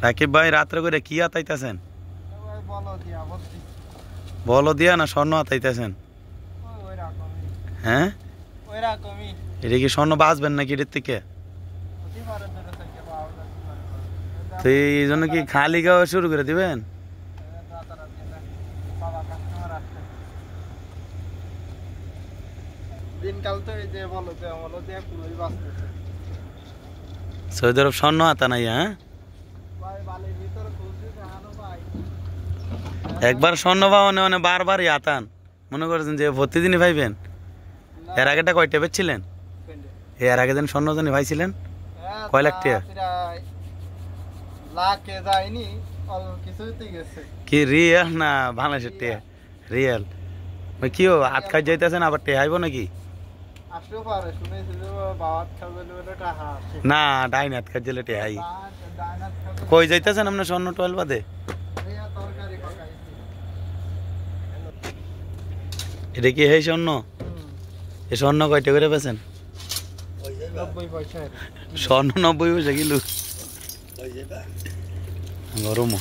রাকিব ভাই রাত্রে করে কি আতাইতেছেন? ওই বলো দিয়া বলছি বলো দিয়া না স্বর্ণ আতাইতেছেন? ওই রকমই হ্যাঁ, ওই রকমই এটা কি স্বর্ণ বাঁচবেন নাকি এটার থেকে? হতে পারে দুটো থেকে পাওয়া যেতে পারে। তো এই জন্য কি খালি গাওয়া শুরু করে দিবেন? রাতারাতি না, বাবা কাস্টমার আসছে দিনকাল তো এই যে বলো দিয়ে পুরোই বাঁচতেছে সৌদি আরব স্বর্ণ আতা নাই? হ্যাঁ, ভাই বালির ভিতরে খুঁজছি জানো ভাই একবার স্বর্ণ পাওয়া মানে বারবারই আতান মনে করছেন যে প্রতিদিনই পাইবেন? এর আগেটা কয়টা পেয়েছিলেন? এর আগে দিন স্বর্ণ জানি পাইছিলেন কয় লাখ টাকা? প্রায় লাখে যায়নি, অল্প কিছুতেই গেছে। কি রিয়েল না বাংলাদেশের টাকা? রিয়েল। কি হাত খাই যাইতেছেন আবার টেহাইব নাকি? আসতেও পারে, শুনেছি যে বাবার খাবে বলে টাকা আসে। না, ডাইন হাত খাই গেলে টেহাই। ডাইনাত খাবে কই যাইতেছেন আপনার স্বর্ণ টোয়েল বাদে? রিয়া তরকারি পাকাইছি। এটা কি এই স্বর্ণ? এই স্বর্ণ কয়টা করে পেয়েছেন? 90 পয়সা। স্বর্ণ 90 পয়সা কিলো। গরম।